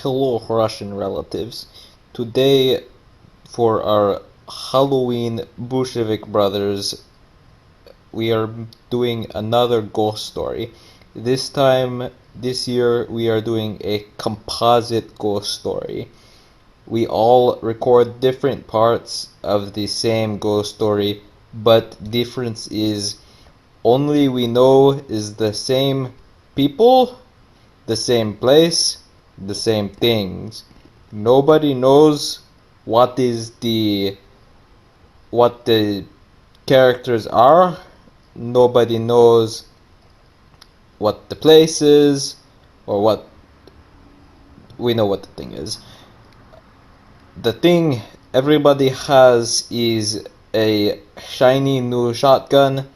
hello Russian relatives. Today, for our Halloween Booshevik brothers, we are doing another ghost story. This year, we are doing a composite ghost story. We all record different parts of the same ghost story, but difference is only we know is the same people, the same place, the same things. Nobody knows what what the characters are. Nobody knows what the place is, or what we know what the thing is. The thing everybody has is a shiny new shotgun,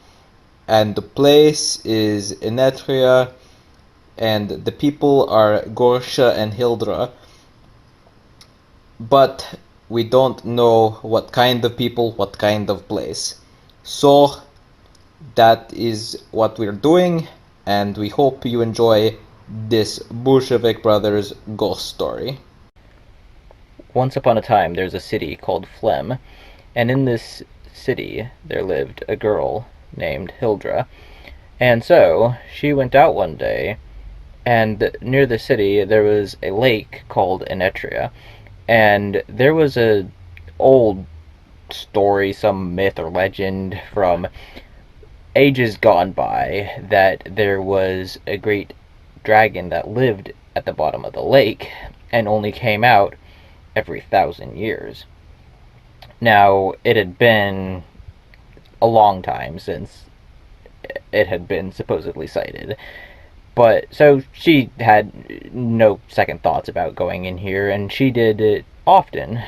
and the place is Enetria, and the people are Gorsha and Hildra. But we don't know what kind of people, what kind of place. So that is what we're doing, and we hope you enjoy this Booshevik Brothers ghost story. Once upon a time, there's a city called Flem, and in this city there lived a girl named Hildra. And so she went out one day, and near the city there was a lake called Enetria, and there was a old story, some myth or legend from ages gone by, that there was a great dragon that lived at the bottom of the lake and only came out every 1,000 years. Now, it had been a long time since it had been supposedly sighted. But so she had no second thoughts about going in here, and she did it often.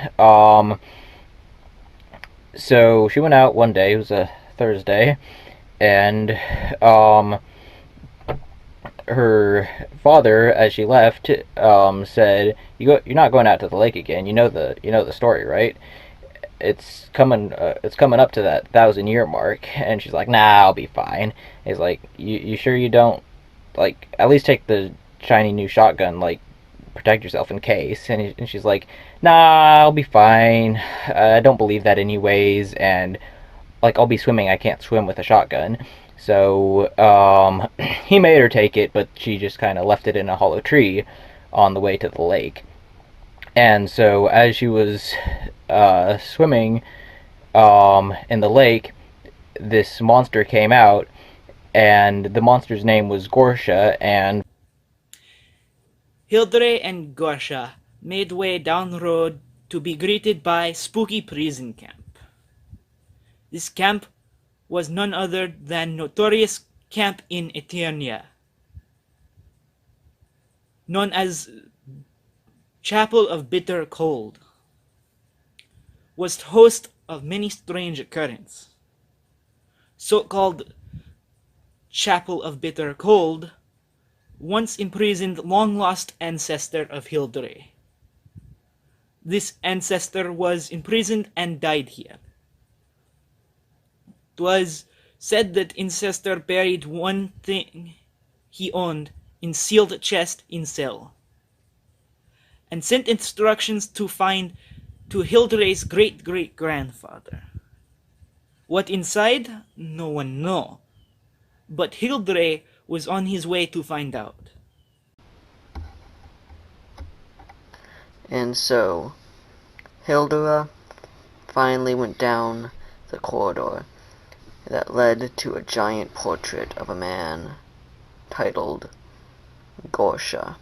So she went out one day. It was a Thursday, and her father, as she left, said, You're not going out to the lake again. You know the story, right? It's coming up to that 1,000 year mark." And she's like, "Nah, I'll be fine." He's like, "You sure you don't, like, at least take the shiny new shotgun, like, protect yourself in case?" And she's like, "Nah, I'll be fine. I don't believe that anyways, and, like, I'll be swimming. I can't swim with a shotgun." So he made her take it, but she just kind of left it in a hollow tree on the way to the lake. And so as she was swimming in the lake, this monster came out, and the monster's name was Gorsha. And Hildre and Gorsha made way down the road to be greeted by spooky prison camp. This camp was none other than notorious camp in Eternia, known as Chapel of Bitter Cold, was host of many strange occurrences. So-called Chapel of Bitter Cold once imprisoned long-lost ancestor of Hildre. This ancestor was imprisoned and died here. 'Twas said that ancestor buried one thing he owned in sealed chest in cell, and sent instructions to find to Hildre's great-great-grandfather. What inside, no one know, but Hildre was on his way to find out. And so, Hildra finally went down the corridor that led to a giant portrait of a man titled Gorsha.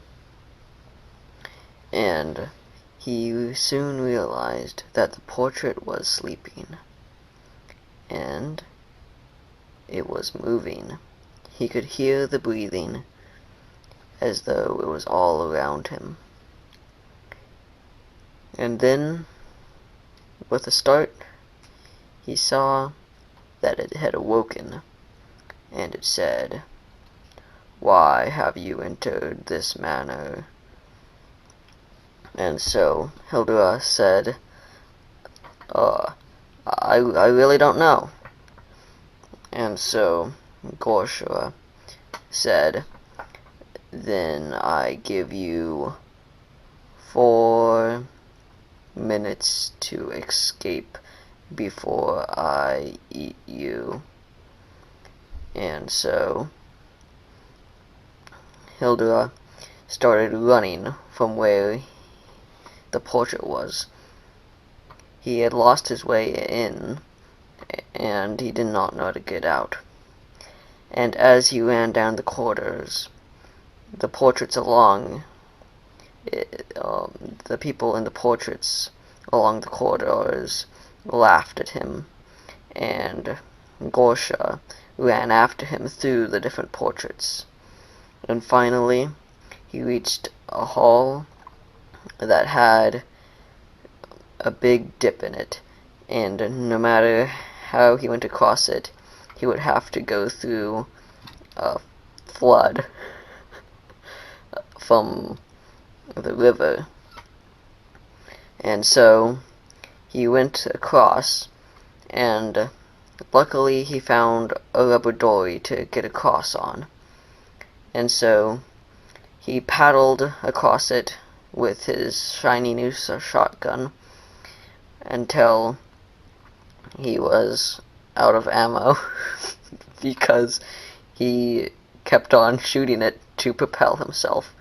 And he soon realized that the portrait was sleeping, and it was moving. He could hear the breathing as though it was all around him. And then, with a start, he saw that it had awoken, and it said, "Why have you entered this manor?" And so Hildra said, I really don't know." And so Gorsha said, "Then I give you 4 minutes to escape before I eat you. And so Hildra started running from where the portrait was. He had lost his way in, and he did not know how to get out. And as he ran down the corridors, the portraits along the people in the portraits along the corridors laughed at him, and Gorsha ran after him through the different portraits. And finally, he reached a hall that had a big dip in it, and no matter how he went across it, he would have to go through a flood from the river. And so he went across, and luckily he found a rubber dory to get across on. And so he paddled across it with his shiny new shotgun until he was out of ammo because he kept on shooting it to propel himself.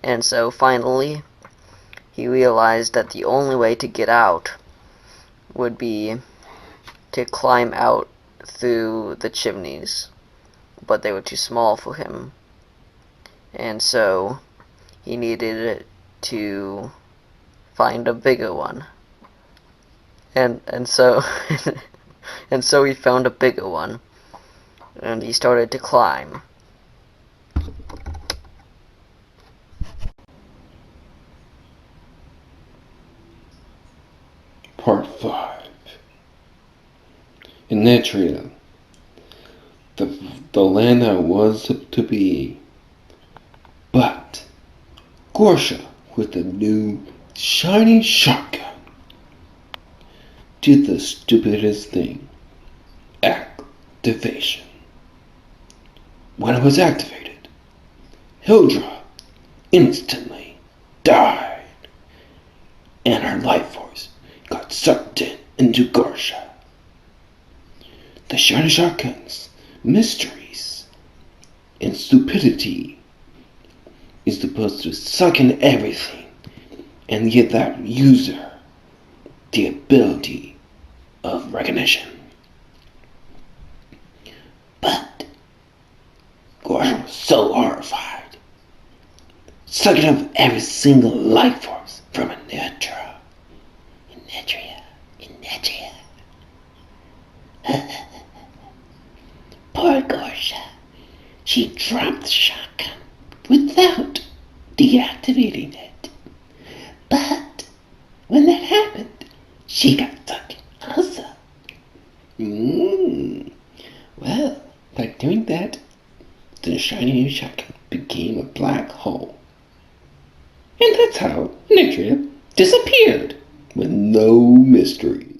And so finally he realized that the only way to get out would be to climb out through the chimneys, but they were too small for him. And so he needed to find a bigger one. And so and so he found a bigger one, and he started to climb. Part 5. In Netria, the land that was to be. But Gorsha, with a new shiny shotgun, did the stupidest thing. Activation. When it was activated, Hildra instantly died, and her life force got sucked into Gorsha. The shiny shotgun's mysteries and stupidity is supposed to suck in everything and give that user the ability of recognition. But Gorsha was so horrified, sucking up every single life force from Netria. Poor Gorsha. She dropped the shotgun without deactivating it. But when that happened, she got stuck also. Well, by doing that, the shiny new shotgun became a black hole. And that's how Netria disappeared with no mystery.